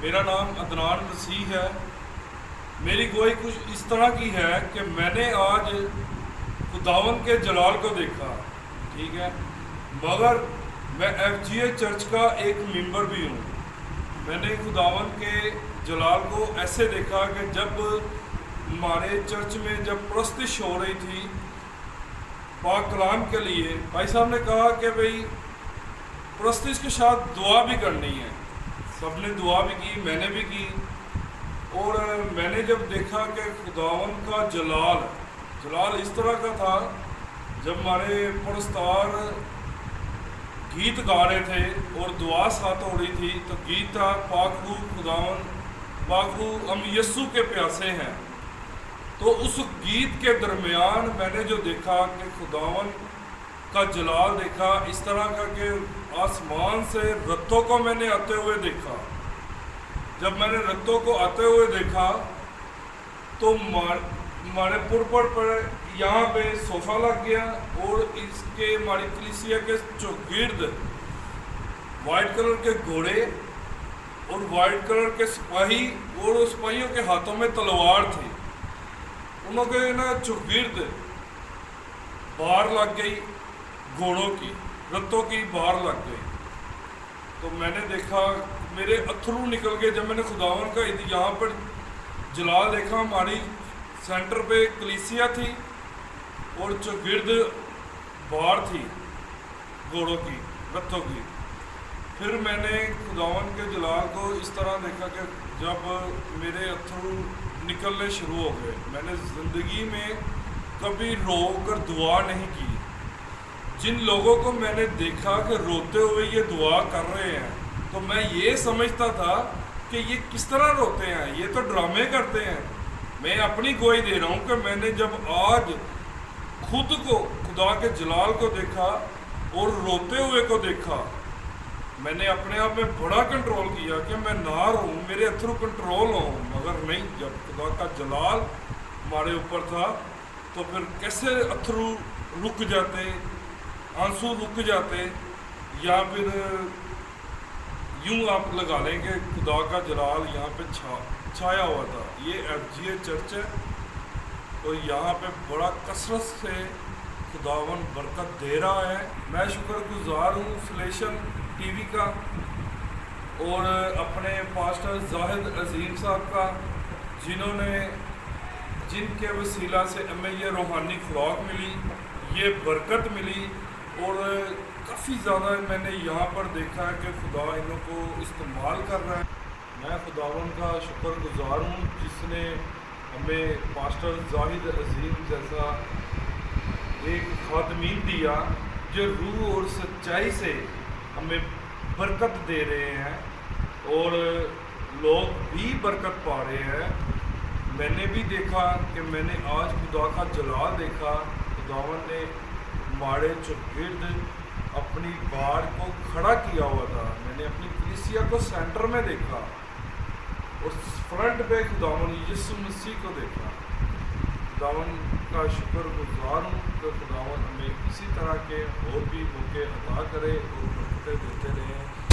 मेरा नाम अदनान मसीह है। मेरी गोई कुछ इस तरह की है कि मैंने आज खुदावन के जलाल को देखा, ठीक है, मगर मैं FGA चर्च का एक मेंबर भी हूँ। मैंने खुदावन के जलाल को ऐसे देखा कि जब हमारे चर्च में जब प्रस्तिश हो रही थी पाक कलाम के लिए, भाई साहब ने कहा कि भाई प्रस्तिश के साथ दुआ भी करनी है। सबने दुआ भी की, मैंने भी की। और मैंने जब देखा कि खुदावन का जलाल इस तरह का था, जब हमारे पुरस्कार गीत गा रहे थे और दुआ साथ हो रही थी, तो गीत था पाक रूह खुदावन, पाक रूह हम यस्सु के प्यासे हैं। तो उस गीत के दरमियान मैंने जो देखा कि खुदावन का जलाल देखा इस तरह का कि आसमान से रत्तों को मैंने आते हुए देखा। जब मैंने रत्तों को आते हुए देखा तो हमारे पुरपड़ पर यहाँ पे सोफ़ा लग गया और इसके हमारी कलीसिया के चौगिर्द वाइट कलर के घोड़े और वाइट कलर के सिपाही, और उस सिपाहियों के हाथों में तलवार थी। उनके ना चौगिर्द बाहर लग गई, घोड़ों की रत्तों की बाहर लग गई। तो मैंने देखा, मेरे अथरू निकल गए जब मैंने खुदावन का यहाँ पर जलाल देखा। हमारी सेंटर पे कलीसिया थी और चौगिर्द बाहर थी घोड़ों की, रत्तों की। फिर मैंने खुदावन के जलाल को इस तरह देखा कि जब मेरे अथरू निकलने शुरू हो गए। मैंने ज़िंदगी में कभी रो कर दुआ नहीं की। जिन लोगों को मैंने देखा कि रोते हुए ये दुआ कर रहे हैं, तो मैं ये समझता था कि ये किस तरह रोते हैं, ये तो ड्रामे करते हैं। मैं अपनी गवाही दे रहा हूँ कि मैंने जब आज खुद को खुदा के जलाल को देखा और रोते हुए को देखा, मैंने अपने आप में बड़ा कंट्रोल किया कि मैं ना रहूँ, मेरे अथरू कंट्रोल हों। मगर नहीं, जब खुदा का जलाल हमारे ऊपर था तो फिर कैसे अथरू रुक जाते, आंसू रुक जाते, या फिर यूं आप लगा लें कि खुदा का जलाल यहाँ पे छाया हुआ था। ये FGA चर्च है, तो यहाँ पे बड़ा कसरत से खुदावन बरकत दे रहा है। मैं शुक्रगुजार हूँ फिलेशन TV का और अपने पास्टर जाहिद अजीम साहब का, जिनके वसीला से हमें ये रूहानी खुराक मिली, ये बरकत मिली। और काफ़ी ज़्यादा मैंने यहाँ पर देखा है कि खुदा इन्हों को इस्तेमाल कर रहा है। मैं खुदावन का शुक्रगुजार हूँ जिसने हमें पास्टर जाहिद अजीम जैसा एक खादमीन दिया जो रूह और सच्चाई से हमें बरकत दे रहे हैं और लोग भी बरकत पा रहे हैं। मैंने भी देखा कि मैंने आज खुदा का जलाल देखा। खुदावन ने हमारे चौगिर्द अपनी बार को खड़ा किया हुआ था। मैंने अपनी कलीसिया को सेंटर में देखा और फ्रंट पे खुदावन यीशु मसीह को देखा। खुदावन का शुक्रगुजार हूँ कि खुदावन हमें इसी तरह के और भी मौके अता करे और बरकतें देते रहें।